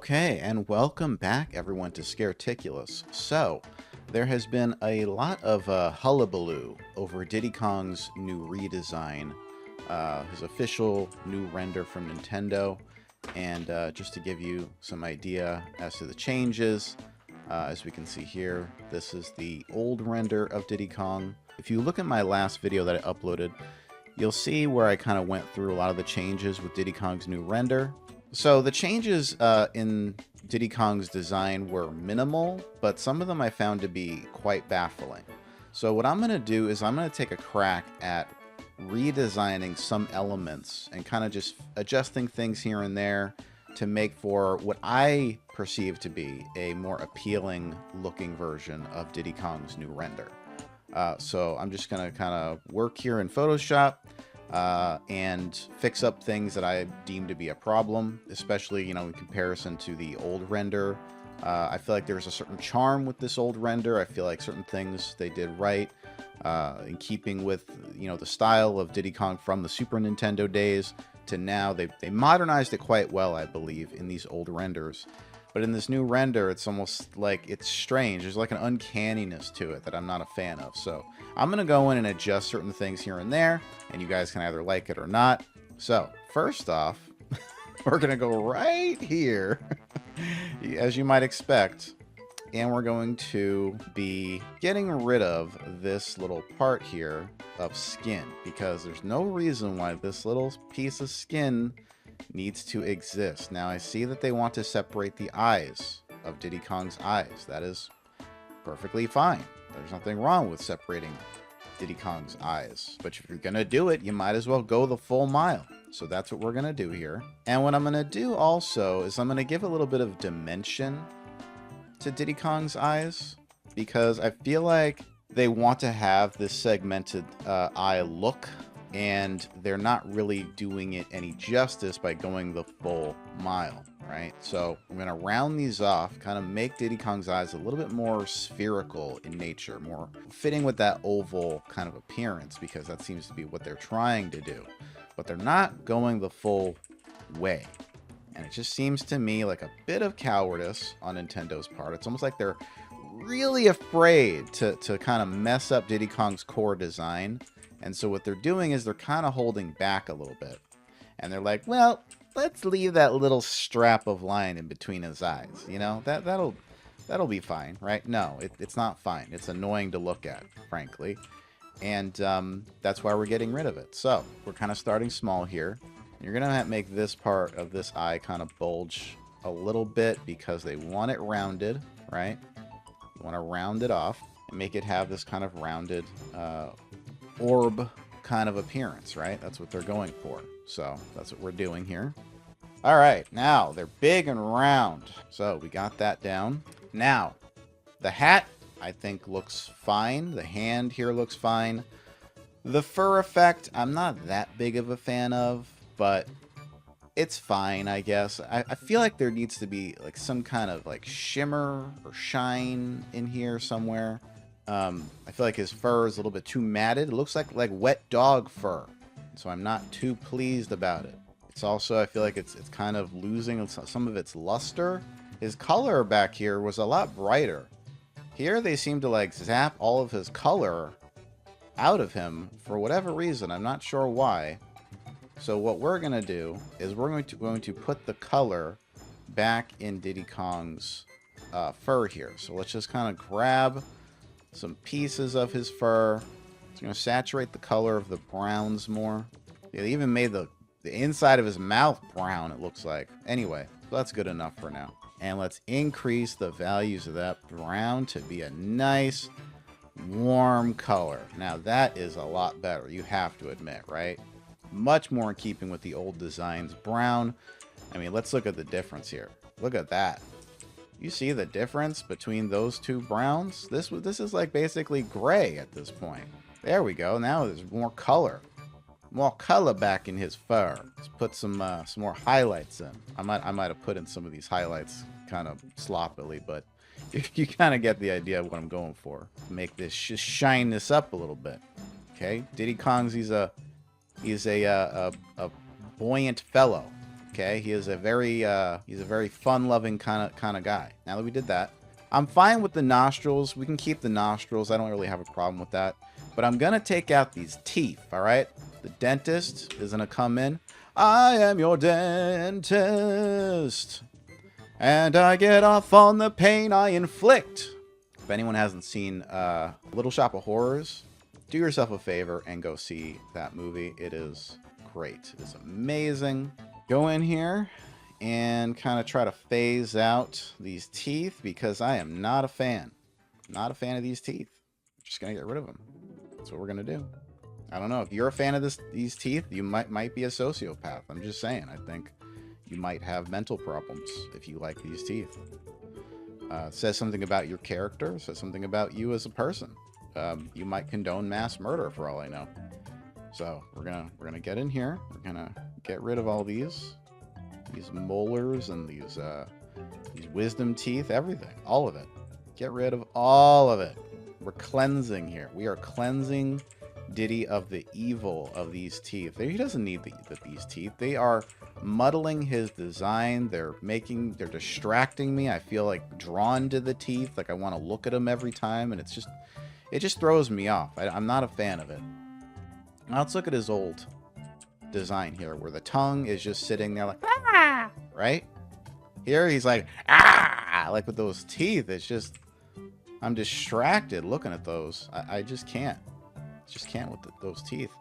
Okay, and welcome back everyone to Scareticulous. So, there has been a lot of hullabaloo over Diddy Kong's new redesign, his official new render from Nintendo, and just to give you some idea as to the changes, as we can see here, this is the old render of Diddy Kong. If you look at my last video that I uploaded, you'll see where I kind of went through a lot of the changes with Diddy Kong's new render. So the changes in Diddy Kong's design were minimal, but some of them I found to be quite baffling. So what I'm going to do is I'm going to take a crack at redesigning some elements and kind of just adjusting things here and there to make for what I perceive to be a more appealing looking version of Diddy Kong's new render. So I'm just going to kind of work here in Photoshop and fix up things that I deem to be a problem, especially, in comparison to the old render. I feel like there's a certain charm with this old render. I feel like certain things they did right, in keeping with, the style of Diddy Kong from the Super Nintendo days to now. They modernized it quite well, I believe, in these old renders. But in this new render, it's almost like it's strange. There's like an uncanniness to it that I'm not a fan of. So I'm going to go in and adjust certain things here and there, and you guys can either like it or not. So first off, we're going to go right here, as you might expect, and we're going to be getting rid of this little part here of skin, because there's no reason why this little piece of skin needs to exist. Now I see that they want to separate the eyes of Diddy Kong's eyes. That is perfectly fine. There's nothing wrong with separating Diddy Kong's eyes. But if you're gonna do it, you might as well go the full mile. So that's what we're gonna do here. And what I'm gonna do also is I'm gonna give a little bit of dimension to Diddy Kong's eyes, because I feel like they want to have this segmented eye look, and they're not really doing it any justice by going the full mile, right? So I'm going to round these off, kind of make Diddy Kong's eyes a little bit more spherical in nature, more fitting with that oval kind of appearance, because that seems to be what they're trying to do. But they're not going the full way. And it just seems to me like a bit of cowardice on Nintendo's part. It's almost like they're really afraid to kind of mess up Diddy Kong's core design. And so what they're doing is they're kind of holding back a little bit. And they're like, well, let's leave that little strap of line in between his eyes. That'll be fine, right? No, it's not fine. It's annoying to look at, frankly. And that's why we're getting rid of it. So we're kind of starting small here. You're going to make this part of this eye kind of bulge a little bit because they want it rounded, right? You want to round it off and make it have this kind of rounded orb kind of appearance, right? That's what they're going for. So that's what we're doing here. All right, now they're big and round. So we got that down. Now, the hat, I think, looks fine. The hand here looks fine. The fur effect, I'm not that big of a fan of, but it's fine, I guess. I feel like there needs to be like some kind of like shimmer or shine in here somewhere. I feel like his fur is a little bit too matted. It looks like wet dog fur. So I'm not too pleased about it. It's also, I feel like it's kind of losing some of its luster. His color back here was a lot brighter. Here they seem to like zap all of his color out of him for whatever reason. I'm not sure why. So what we're going to do is we're going to put the color back in Diddy Kong's fur here. So let's just kind of grab some pieces of his fur. It's going to saturate the color of the browns more. Yeah, they even made the inside of his mouth brown, it looks like. Anyway, that's good enough for now. And let's increase the values of that brown to be a nice, warm color. Now, that is a lot better, you have to admit, right? Much more in keeping with the old design's brown. I mean, let's look at the difference here. Look at that. You see the difference between those two browns? This is like basically gray at this point. There we go. Now there's more color. More color back in his fur. Let's put some more highlights in. I might have put in some of these highlights kind of sloppily, but you kind of get the idea of what I'm going for. Make this just shine this up a little bit. Okay, Diddy Kong's he's a buoyant fellow. Okay, he's a very fun-loving kind of guy. Now that we did that, I'm fine with the nostrils. We can keep the nostrils. I don't really have a problem with that. But I'm gonna take out these teeth. All right, the dentist is gonna come in. I am your dentist, and I get off on the pain I inflict. If anyone hasn't seen Little Shop of Horrors, do yourself a favor and go see that movie. It is great. It's amazing. Go in here and kind of try to phase out these teeth because I am not a fan. Not a fan of these teeth. I'm just going to get rid of them. That's what we're going to do. I don't know. If you're a fan of these teeth, you might be a sociopath. I'm just saying. I think you might have mental problems if you like these teeth. It says something about your character. It says something about you as a person. You might condone mass murder for all I know. So we're gonna get in here. We're gonna get rid of all these molars and these wisdom teeth, everything, all of it. Get rid of all of it. We're cleansing here. We are cleansing Diddy of the evil of these teeth. He doesn't need these teeth. They are muddling his design. They're distracting me. I feel like drawn to the teeth. Like I want to look at them every time, and it just throws me off. I'm not a fan of it. Now let's look at his old design here, where the tongue is just sitting there like, ah! Right? Here he's like, ah! Like with those teeth, it's just, I'm distracted looking at those. I just can't. Just can't with those teeth.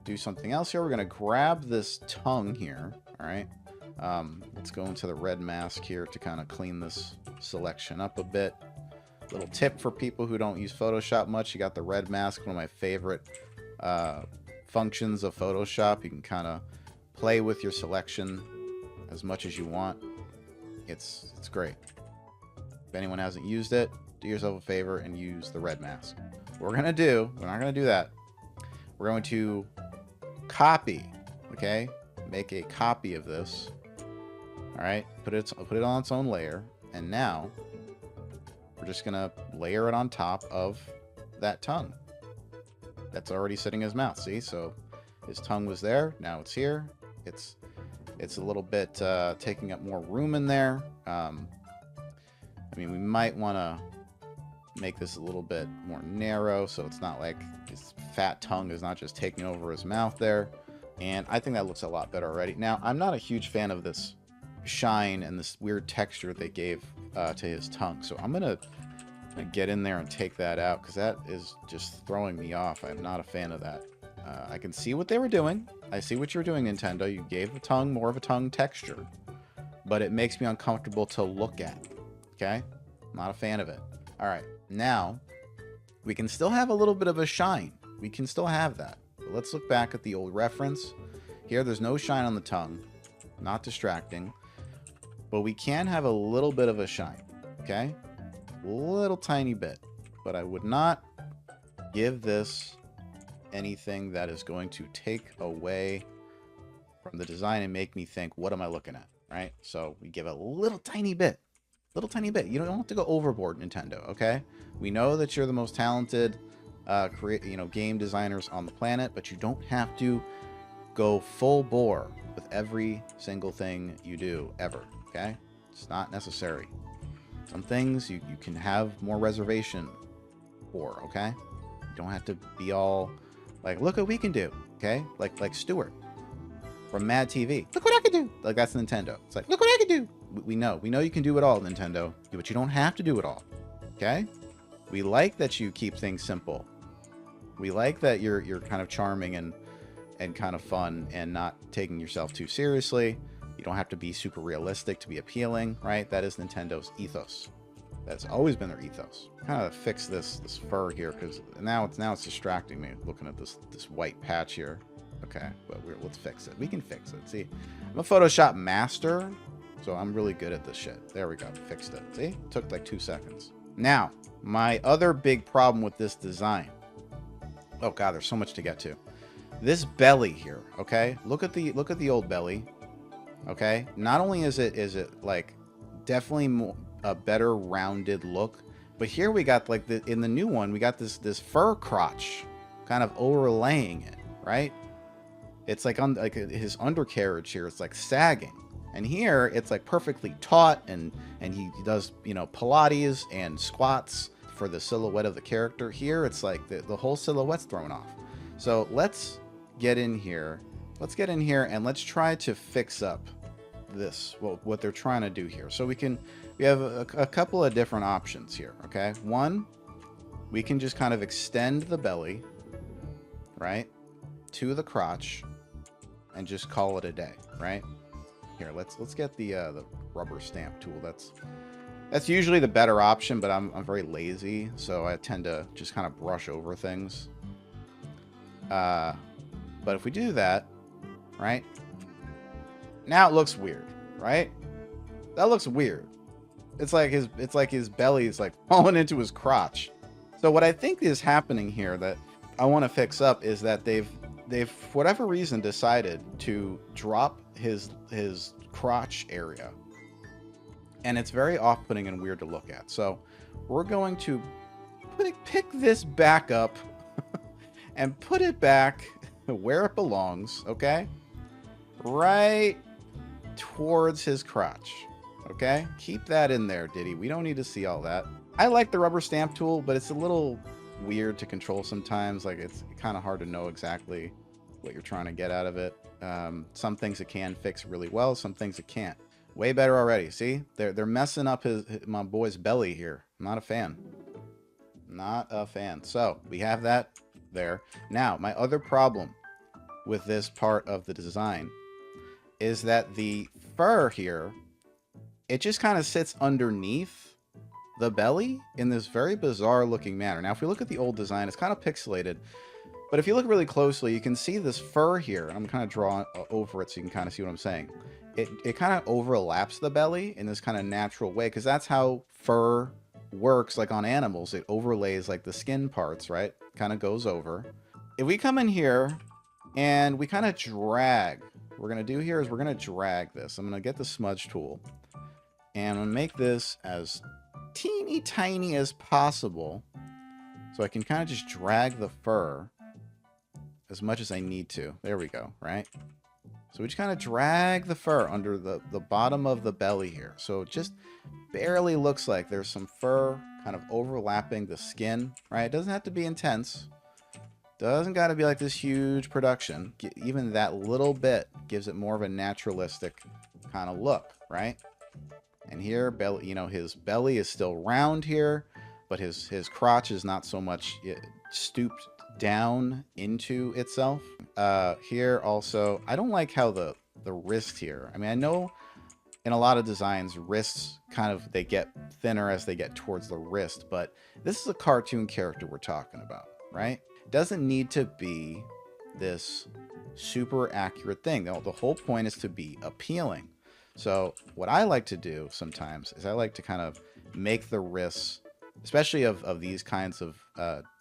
Do something else here. We're going to grab this tongue here. All right. Let's go into the red mask here to kind of clean this selection up a bit. Little tip for people who don't use Photoshop much. You got the red mask, one of my favorite functions of Photoshop. You can kind of play with your selection as much as you want. It's great. If anyone hasn't used it, do yourself a favor and use the red mask. What we're not going to do that. We're going to copy, okay? Make a copy of this. All right, put it on its own layer, and now we're just gonna layer it on top of that tongue that's already sitting in his mouth. See, so his tongue was there, now it's here. It's a little bit taking up more room in there. I mean, we might want to make this a little bit more narrow so it's not like his fat tongue is not just taking over his mouth there. And I think that looks a lot better already. Now, I'm not a huge fan of this shine and this weird texture they gave to his tongue, so I'm gonna get in there and take that out because that is just throwing me off. I'm not a fan of that. I can see what they were doing. I see what you're doing, Nintendo. You gave the tongue more of a tongue texture, but it makes me uncomfortable to look at. Okay? Not a fan of it. All right. Now, we can still have a little bit of a shine. We can still have that. But let's look back at the old reference. Here, there's no shine on the tongue. Not distracting. But we can have a little bit of a shine. Okay? A little tiny bit. But I would not give this anything that is going to take away from the design and make me think, what am I looking at? Right? So we give a little tiny bit. Little tiny bit. You don't have to go overboard, Nintendo, okay? We know that you're the most talented game designers on the planet, but you don't have to go full bore with every single thing you do ever, okay? It's not necessary. Some things you can have more reservation for, okay? You don't have to be all like, look what we can do, okay? Like Stuart from Mad TV. Look what I can do. Like, that's Nintendo. It's like, look what I can do. We know you can do it all, Nintendo, but you don't have to do it all. Okay? We like that you keep things simple. We like that you're kind of charming and kind of fun and not taking yourself too seriously. You don't have to be super realistic to be appealing, right? That is Nintendo's ethos. That's always been their ethos. Kind of fix this fur here because now it's distracting me looking at this white patch here. Okay, but let's fix it. We can fix it. See, I'm a Photoshop master. So I'm really good at this shit. There we go. Fixed it. See? It took like 2 seconds. Now, my other big problem with this design. Oh god, there's so much to get to. This belly here, okay? Look at the old belly. Okay? Not only is it like definitely a better rounded look, but here we got like in the new one, we got this fur crotch kind of overlaying it, right? It's like on like his undercarriage here, it's like sagging. And here it's like perfectly taut, and he does, you know, Pilates and squats for the silhouette of the character. Here it's like the whole silhouette's thrown off. So let's get in here. Let's get in here and let's try to fix up this, what they're trying to do here. So we have a couple of different options here, okay? One, we can just kind of extend the belly, right, to the crotch and just call it a day, right? Here, let's get the rubber stamp tool. That's usually the better option, but I'm very lazy, so I tend to just kind of brush over things. But if we do that, right? Now it looks weird, right? That looks weird. It's like his belly is like falling into his crotch. So what I think is happening here that I want to fix up is that they've for whatever reason decided to drop his crotch area, and it's very off-putting and weird to look at. So we're going to pick this back up and put it back where it belongs, okay? Right towards his crotch, okay? Keep that in there, Diddy. We don't need to see all that. I like the rubber stamp tool, but it's a little weird to control sometimes. Like, it's kind of hard to know exactly what you're trying to get out of it. Some things it can fix really well, some things it can't. Way better already. See, they're messing up my boy's belly here. I'm not a fan. Not a fan. So we have that there. Now, my other problem with this part of the design is that the fur here, it just kind of sits underneath the belly in this very bizarre looking manner. Now, if we look at the old design, it's kind of pixelated, but if you look really closely, you can see this fur here. I'm kind of drawing over it so you can kind of see what I'm saying. It kind of overlaps the belly in this kind of natural way, because that's how fur works, like on animals. It overlays like the skin parts, right? Kind of goes over. If we come in here and we kind of drag, what we're going to do here is we're going to drag this. I'm going to get the smudge tool and I'm going to make this as teeny tiny as possible, so I can kind of just drag the fur as much as I need to. There we go, right? So we just kind of drag the fur under the bottom of the belly here. So it just barely looks like there's some fur kind of overlapping the skin, right? It doesn't have to be intense. Doesn't got to be like this huge production. Even that little bit gives it more of a naturalistic kind of look, right? And here, belly, you know, his belly is still round here, but his crotch is not so much stooped down into itself. Here also, I don't like how the wrist here. I mean, I know in a lot of designs, wrists kind of, they get thinner as they get towards the wrist, but this is a cartoon character we're talking about, right? It doesn't need to be this super accurate thing. The whole point is to be appealing. So what I like to do sometimes is I like to kind of make the wrists, especially of these kinds of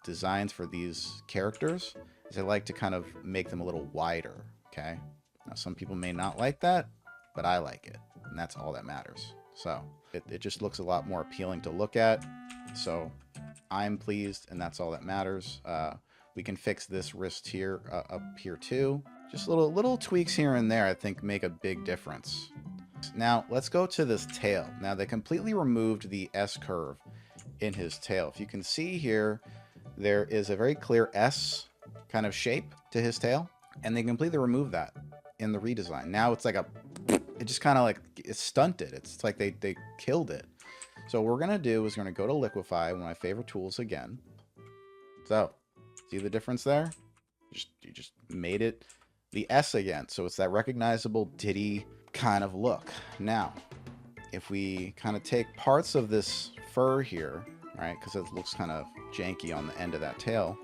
designs for these characters, is I like to kind of make them a little wider, okay? Now, some people may not like that, but I like it, and that's all that matters. So it just looks a lot more appealing to look at, so I'm pleased, and that's all that matters. We can fix this wrist here, up here too. Just little tweaks here and there, I think, make a big difference. Now, let's go to this tail. Now, they completely removed the S curve in his tail. If you can see here, there is a very clear S kind of shape to his tail, and they completely removed that in the redesign. Now it's like it just kind of like, it's stunted. It's like they killed it. So what we're going to do is we're going to go to Liquify, one of my favorite tools again. So, see the difference there? You just made it the S again. So it's that recognizable Diddy kind of look. Now, if we kind of take parts of this fur here, right, because it looks kind of janky on the end of that tail,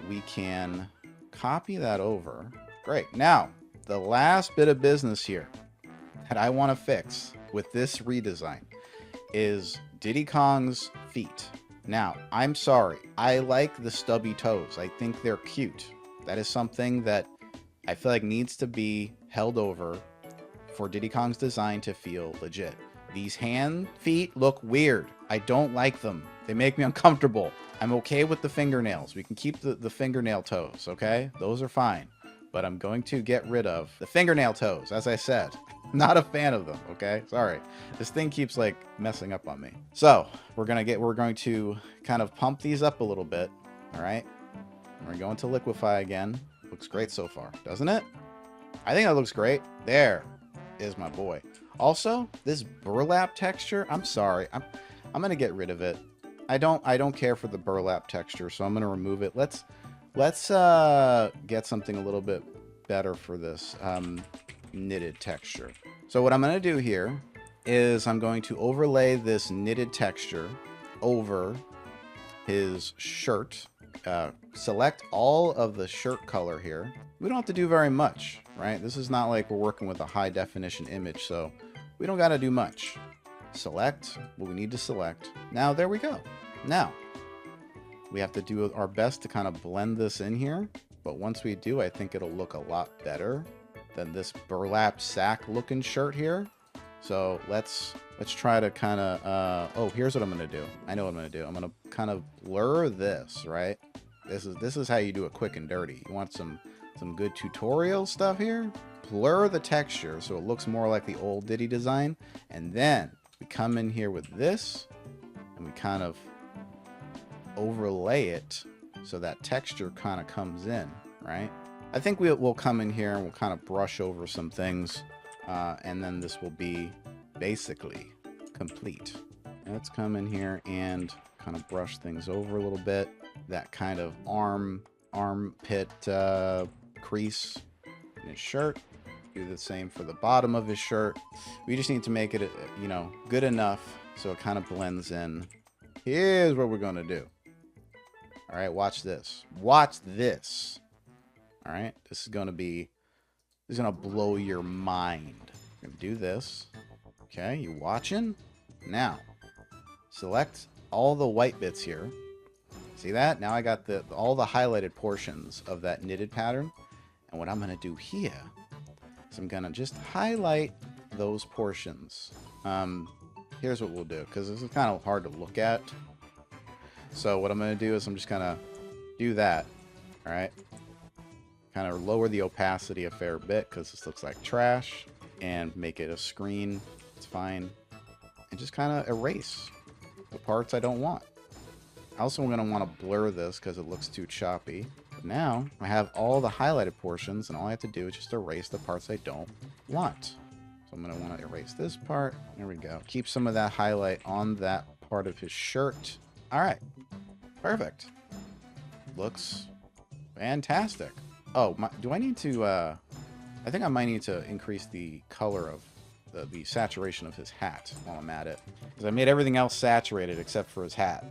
we can copy that over. Great. Now, the last bit of business here that I want to fix with this redesign is Diddy Kong's feet. Now, I'm sorry. I like the stubby toes. I think they're cute. That is something that I feel like needs to be held over for Diddy Kong's design to feel legit. These feet look weird. I don't like them. They make me uncomfortable. I'm okay with the fingernails. We can keep the fingernail toes, okay? Those are fine. But I'm going to get rid of the fingernail toes, as I said. Not a fan of them, okay? Sorry. This thing keeps like messing up on me. So we're going to kind of pump these up a little bit. All right. We're going to liquefy again. Looks great so far, doesn't it? I think that looks great. There is my boy. Also, this burlap texture, I'm sorry. I'm going to get rid of it. I don't care for the burlap texture, so I'm going to remove it. Let's get something a little bit better for this knitted texture. So what I'm going to do here is I'm going to overlay this knitted texture over his shirt. Select all of the shirt color here. We don't have to do very much, right? This is not like we're working with a high definition image, so we don't got to do much. Select what we need to select. Now there we go. Now we have to do our best to kind of blend this in here, but once we do, I think it'll look a lot better than this burlap sack looking shirt here. So let's try to kind of oh, here's what I'm gonna do. I know what I'm gonna do. I'm gonna kind of blur this, right? This is how you do it quick and dirty. You want some good tutorial stuff here? Blur the texture so it looks more like the old Diddy design, and then we come in here with this and we kind of overlay it so that texture kind of comes in, right? I think we'll come in here and we'll kind of brush over some things, and then this will be basically complete. Let's come in here and kind of brush things over a little bit. That kind of armpit crease in his shirt. Do the same for the bottom of his shirt. We just need to make it, you know, good enough so it kind of blends in. Here's what we're going to do. All right, watch this. Watch this. All right, this is going to blow your mind. We're going to do this. Okay, you watching? Now, select all the white bits here. See that? Now I got all the highlighted portions of that knitted pattern. And what I'm going to do here is I'm going to just highlight those portions. Here's what we'll do, because this is kind of hard to look at. So what I'm going to do is I'm just going to do that. All right. Kind of lower the opacity a fair bit because this looks like trash, and make it a screen. It's fine. And just kind of erase the parts I don't want. I also am going to want to blur this because it looks too choppy. But now I have all the highlighted portions, and all I have to do is just erase the parts I don't want. So I'm going to want to erase this part. There we go. Keep some of that highlight on that part of his shirt. All right. Perfect. Looks fantastic. Oh, do I need to, I think I might need to increase the color of the saturation of his hat while I'm at it. Because I made everything else saturated except for his hat.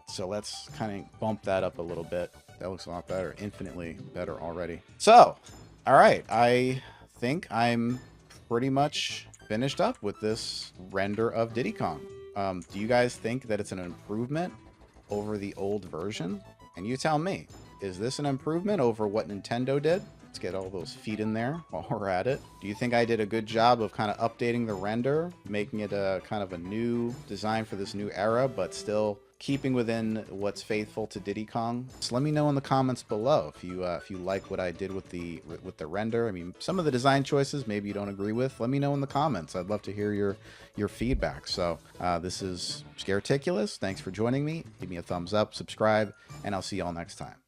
So let's kind of bump that up a little bit. That looks a lot better, infinitely better already. So, all right, I think I'm pretty much finished up with this render of Diddy Kong. Do you guys think that it's an improvement over the old version? And you tell me. Is this an improvement over what Nintendo did? Let's get all those feet in there while we're at it. Do you think I did a good job of kind of updating the render, making it a kind of a new design for this new era, but still keeping within what's faithful to Diddy Kong? So let me know in the comments below if you like what I did with the render. I mean, some of the design choices maybe you don't agree with. Let me know in the comments. I'd love to hear your feedback. So this is Scareticulous. Thanks for joining me. Give me a thumbs up, subscribe, and I'll see y'all next time.